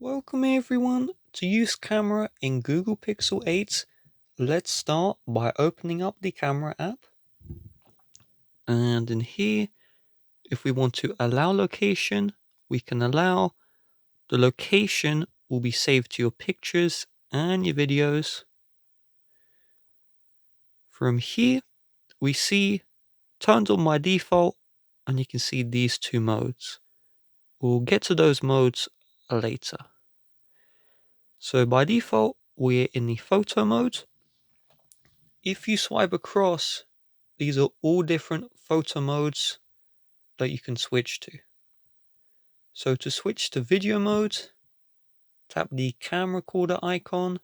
Welcome everyone to use camera in Google Pixel 8. Let's start by opening up the camera app. And in here, if we want to allow location, we can allow. The location will be saved to your pictures and your videos. From here, we see turned on by default, and you can see these two modes. We'll get to those modes later. So by default, we're in the photo mode. If you swipe across, these are all different photo modes that you can switch to. So to switch to video mode, tap the camera recorder icon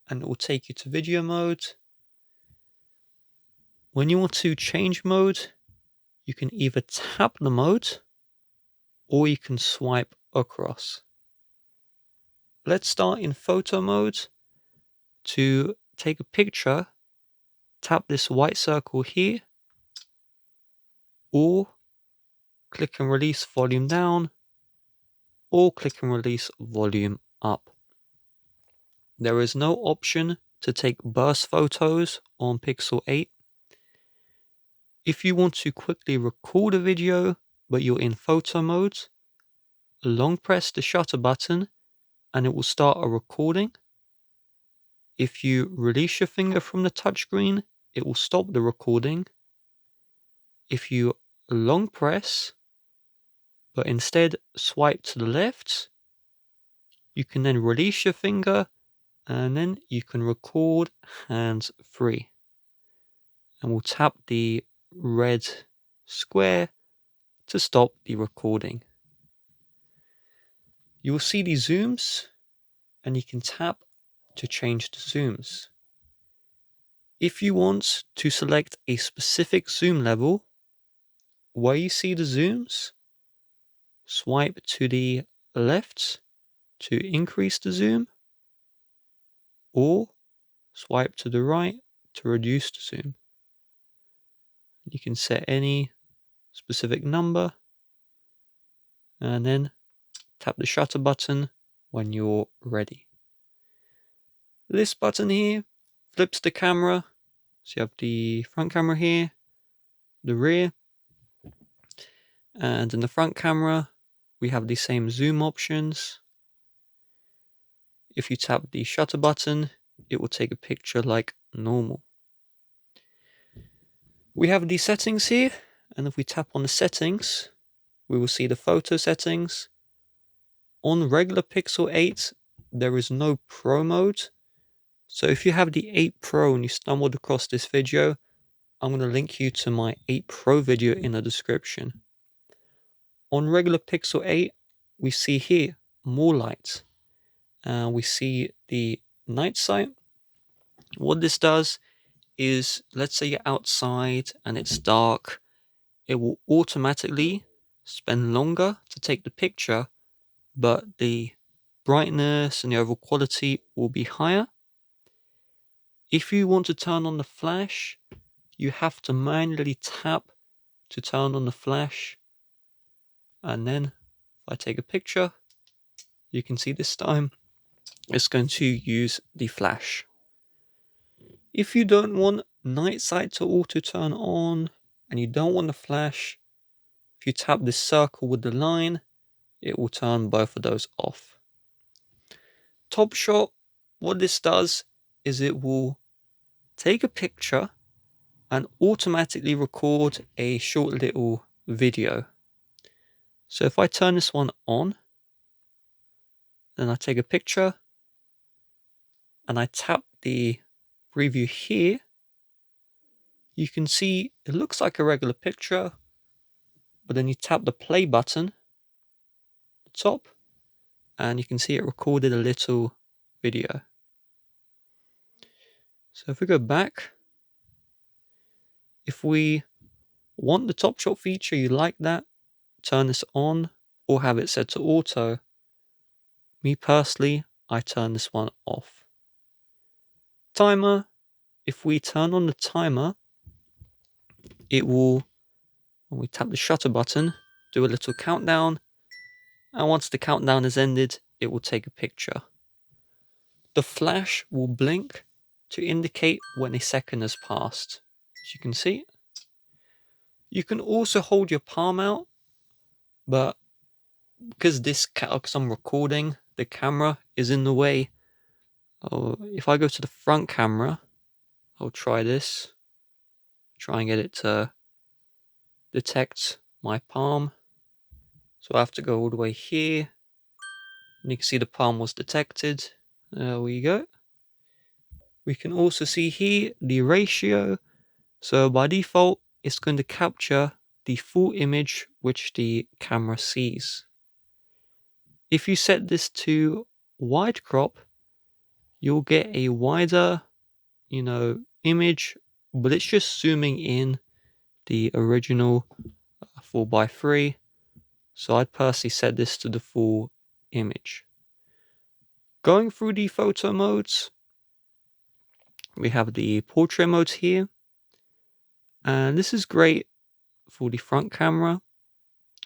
and it will take you to video mode. When you want to change mode, you can either tap the mode or you can swipe across. Let's start in photo mode. To take a picture, tap this white circle here or click and release volume down or click and release volume up. There is no option to take burst photos on Pixel 8. If you want to quickly record a video but you're in photo mode, long press the shutter button and it will start a recording. If you release your finger from the touchscreen, it will stop the recording. If you long press but instead swipe to the left, you can then release your finger and then you can record hands free. And we'll tap the red square to stop the recording. You will see the zooms and you can tap to change the zooms. If you want to select a specific zoom level, where you see the zooms, swipe to the left to increase the zoom, or swipe to the right to reduce the zoom. You can set any specific number and then tap the shutter button when you're ready. This button here flips the camera. So you have the front camera here, the rear, and in the front camera we have the same zoom options. If you tap the shutter button, it will take a picture like normal. We have the settings here, and if we tap on the settings, we will see the photo settings. On regular Pixel 8, there is no Pro mode. So if you have the 8 Pro and you stumbled across this video, I'm going to link you to my 8 Pro video in the description. On regular Pixel 8, we see here more light. We see the night sight. What this does is, let's say you're outside and it's dark, it will automatically spend longer to take the picture, but the brightness and the overall quality will be higher. If you want to turn on the flash, you have to manually tap to turn on the flash. And then if I take a picture, you can see this time it's going to use the flash. If you don't want night sight to auto turn on and you don't want the flash, if you tap this circle with the line, it will turn both of those off. Top Shot, what this does is it will take a picture and automatically record a short little video. So if I turn this one on, then I take a picture and I tap the preview here, you can see it looks like a regular picture, but then you tap the play button at the top and you can see it recorded a little video. So if we go back, if we want the Top Shot feature, you like that, turn this on or have it set to auto. Me personally, I turn this one off. Timer, if we turn on the timer, it will, when we tap the shutter button, do a little countdown And once the countdown has ended, it will take a picture. The flash will blink to indicate when a second has passed. As you can see, you can also hold your palm out, but because I'm recording, the camera is in the way. If I go to the front camera, I'll try this. Try and get it to detect my palm. So I have to go all the way here. And you can see the palm was detected. There we go. We can also see here the ratio. So by default, it's going to capture the full image which the camera sees. If you set this to wide crop, you'll get a wider, image, but it's just zooming in the original 4:3. So I'd personally set this to the full image. Going through the photo modes, we have the portrait modes here. And this is great for the front camera.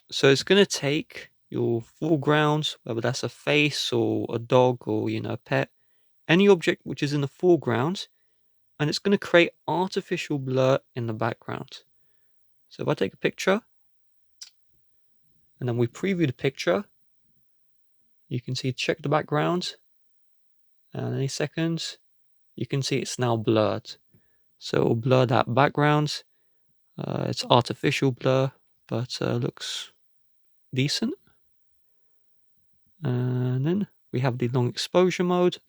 So it's going to take your foreground, whether that's a face or a dog or, a pet, any object which is in the foreground, and it's going to create artificial blur in the background. So if I take a picture, and then we preview the picture, you can see, check the background, and any seconds, you can see it's now blurred. So it'll blur that background. It's artificial blur, but looks decent. And then we have the long exposure mode.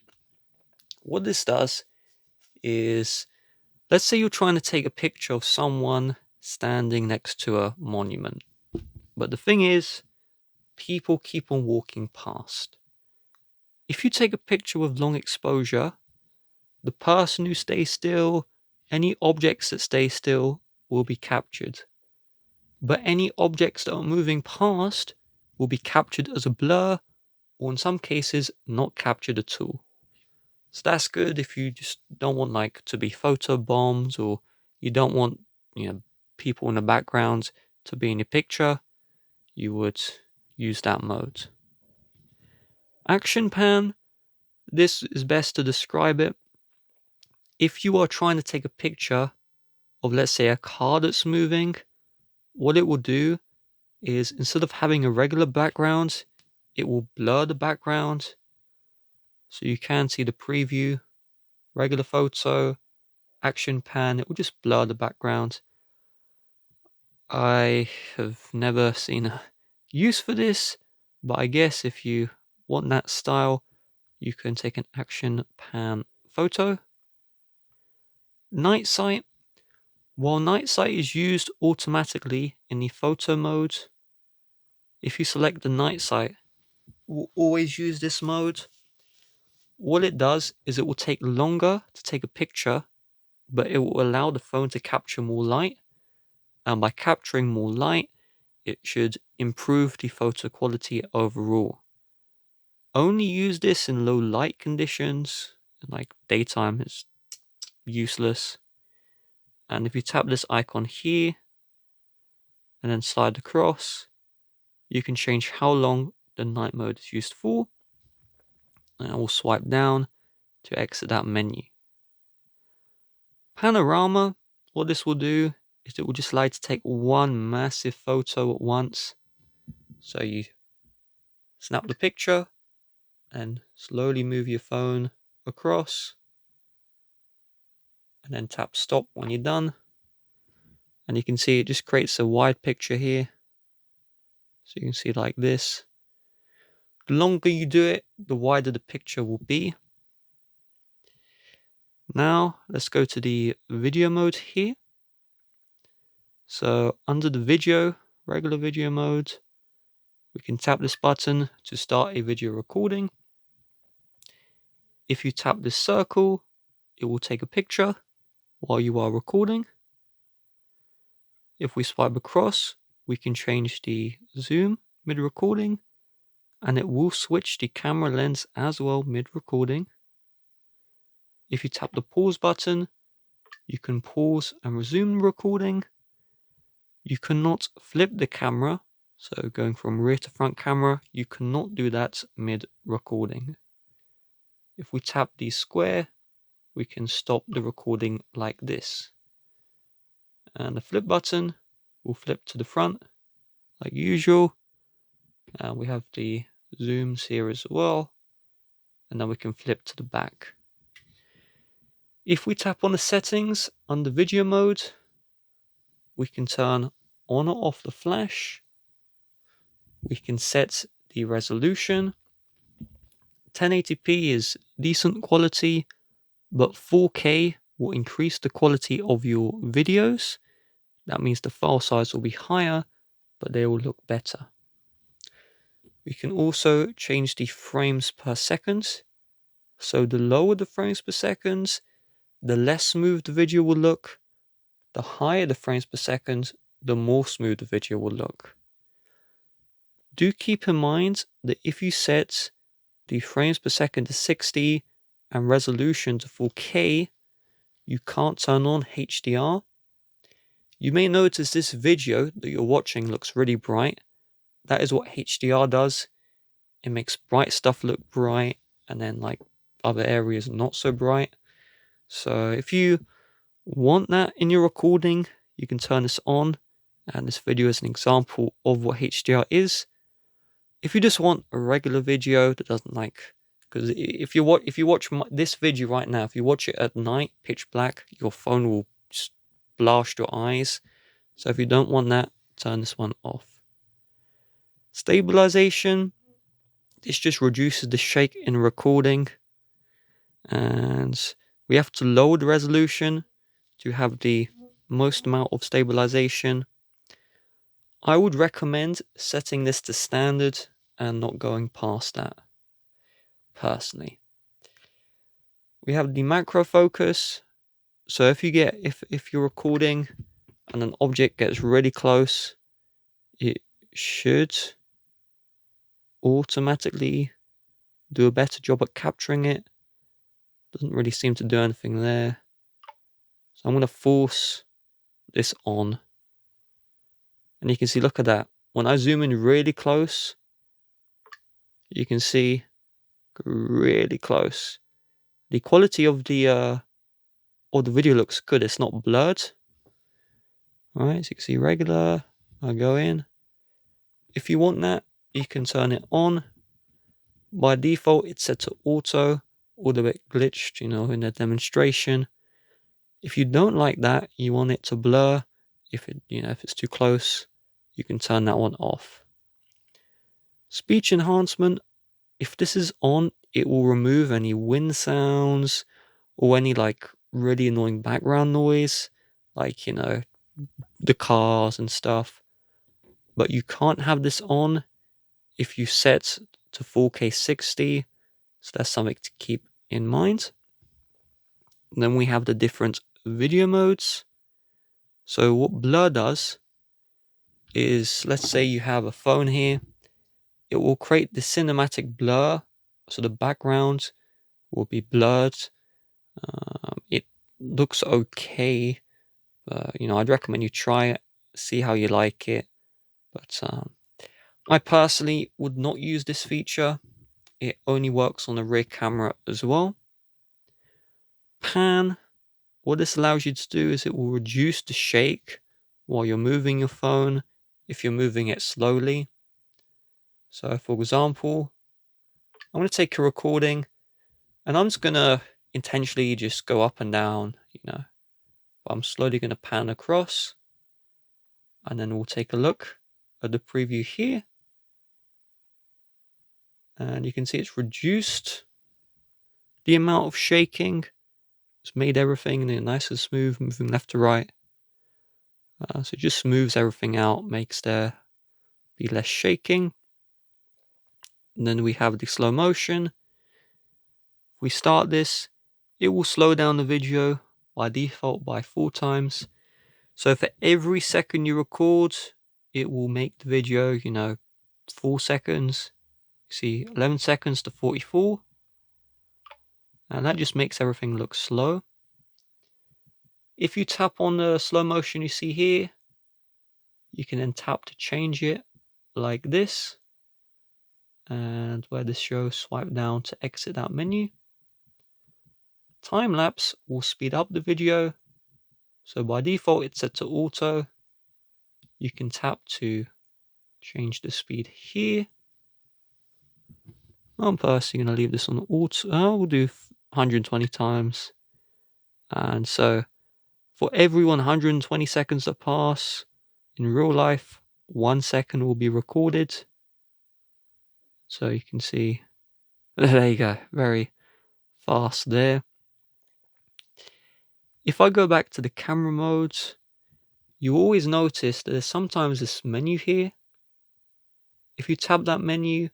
What this does is, let's say you're trying to take a picture of someone standing next to a monument. But the thing is, people keep on walking past. If you take a picture with long exposure, the person who stays still, any objects that stay still will be captured. But any objects that are moving past will be captured as a blur, or in some cases, not captured at all. So that's good if you just don't want to be photo bombed, or you don't want people in the background to be in your picture. You would use that mode. Action pan. This is best to describe it. If you are trying to take a picture of, let's say, a car that's moving, what it will do is, instead of having a regular background, it will blur the background. So you can see the preview, regular photo, action pan, it will just blur the background. I have never seen a use for this, but I guess if you want that style, you can take an action pan photo. Night sight. While night sight is used automatically in the photo mode, if you select the night sight, we'll always use this mode. What it does is it will take longer to take a picture, but it will allow the phone to capture more light. And by capturing more light, it should improve the photo quality overall. Only use this in low light conditions, like daytime is useless. And if you tap this icon here, and then slide across, you can change how long the night mode is used for. And I will swipe down to exit that menu. Panorama, what this will do is it will just allow you to take one massive photo at once. So you snap the picture and slowly move your phone across, and then tap stop when you're done. And you can see it just creates a wide picture here. So you can see it like this. The longer you do it, the wider the picture will be. Now let's go to the video mode here. So under the video, regular video mode, we can tap this button to start a video recording. If you tap this circle, it will take a picture while you are recording. If we swipe across, we can change the zoom mid-recording, and it will switch the camera lens as well mid-recording. If you tap the pause button, you can pause and resume the recording. You cannot flip the camera, So going from rear to front camera, you cannot do that mid-recording. If we tap the square, we can stop the recording like this. And the flip button will flip to the front like usual. And we have the zooms here as well. And then we can flip to the back. If we tap on the settings under video mode, we can turn on or off the flash. We can set the resolution. 1080p is decent quality, but 4K will increase the quality of your videos. That means the file size will be higher, but they will look better. We can also change the frames per second. So the lower the frames per second, the less smooth the video will look. The higher the frames per second, the more smooth the video will look. Do keep in mind that if you set the frames per second to 60 and resolution to 4K, you can't turn on HDR. You may notice this video that you're watching looks really bright. That is what HDR does. It makes bright stuff look bright, and then like other areas not so bright. So if you want that in your recording, you can turn this on, and this video is an example of what HDR is. If you just want a regular video that doesn't like, because if you watch this video right now, if you watch it at night, pitch black, your phone will just blast your eyes. So if you don't want that, turn this one off. Stabilization, this just reduces the shake in recording, and we have to lower the resolution to have the most amount of stabilization. I would recommend setting this to standard and not going past that, personally. We have the macro focus. So if you're recording and an object gets really close, it should automatically do a better job at capturing it. Doesn't really seem to do anything there. So I'm going to force this on. And you can see, look at that. When I zoom in really close, you can see really close. The quality of the video looks good. It's not blurred. Alright, so you can see regular. I go in. If you want that, you can turn it on. By default, it's set to auto, all the bit glitched, in the demonstration. If you don't like that, you want it to blur. If it's too close, you can turn that one off. Speech enhancement, if this is on, it will remove any wind sounds or any really annoying background noise, the cars and stuff. But you can't have this on if you set to 4K 60, so that's something to keep in mind. And then we have the different video modes. So what blur does is, let's say you have a phone here, it will create the cinematic blur, so the background will be blurred. It looks okay, but I'd recommend you try it, see how you like it. But I personally would not use this feature. It only works on the rear camera as well. Pan, what this allows you to do is it will reduce the shake while you're moving your phone if you're moving it slowly. So for example, I'm going to take a recording and I'm just going to intentionally just go up and down, but I'm slowly going to pan across, and then we'll take a look at the preview here. And you can see it's reduced the amount of shaking. It's made everything nice and smooth, moving left to right. So it just smooths everything out, makes there be less shaking. And then we have the slow motion. If we start this, it will slow down the video by default by 4 times. So for every second you record, it will make the video, 4 seconds. You see 11 seconds to 44. And that just makes everything look slow. If you tap on the slow motion you see here, you can then tap to change it like this. And where this shows, swipe down to exit that menu. Time lapse will speed up the video. So by default, it's set to auto. You can tap to change the speed here. I'm personally going to leave this on auto. We'll do 120 times. And so for every 120 seconds that pass in real life, 1 second will be recorded. So you can see, there you go, very fast there. If I go back to the camera modes, you always notice that there's sometimes this menu here. If you tap that menu,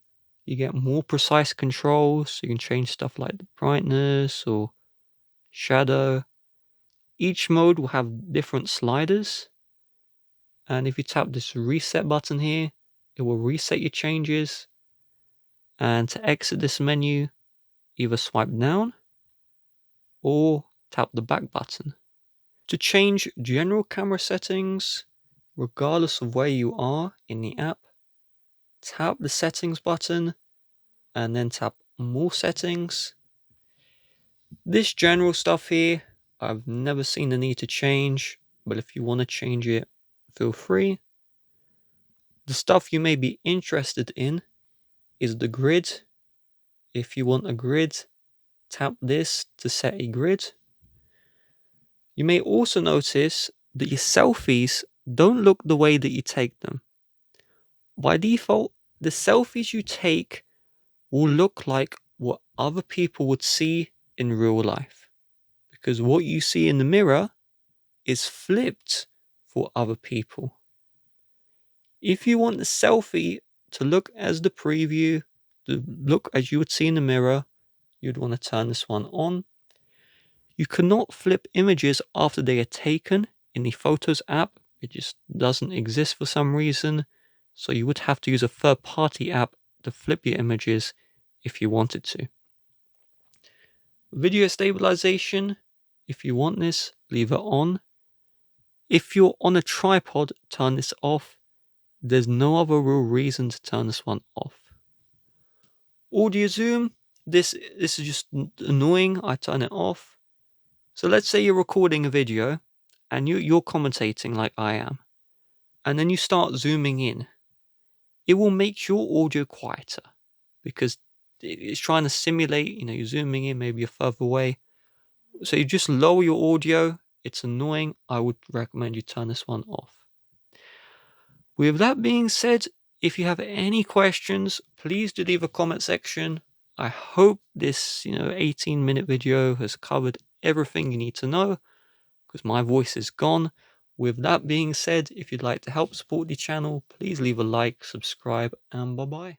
you get more precise controls. You can change stuff like the brightness or shadow. Each mode will have different sliders. And if you tap this reset button here, it will reset your changes. And to exit this menu, either swipe down or tap the back button. To change general camera settings, regardless of where you are in the app, tap the settings button and then tap more settings. This general stuff here, I've never seen the need to change, but if you want to change it, feel free. The stuff you may be interested in is the grid. If you want a grid, tap this to set a grid. You may also notice that your selfies don't look the way that you take them. By default, the selfies you take will look like what other people would see in real life. Because what you see in the mirror is flipped for other people. If you want the selfie to look as the preview, to look as you would see in the mirror, you'd want to turn this one on. You cannot flip images after they are taken in the Photos app. It just doesn't exist for some reason. So you would have to use a third-party app to flip your images if you wanted to. Video stabilization, if you want this, leave it on. If you're on a tripod, turn this off. There's no other real reason to turn this one off. Audio zoom, this is just annoying. I turn it off. So let's say you're recording a video and you're commentating like I am, and then you start zooming in. It will make your audio quieter because it's trying to simulate, you're zooming in, maybe you're further away. So you just lower your audio. It's annoying. I would recommend you turn this one off. With that being said, if you have any questions, please do leave a comment section. I hope this 18-minute video has covered everything you need to know, because my voice is gone. With that being said, if you'd like to help support the channel, please leave a like, subscribe, and bye-bye.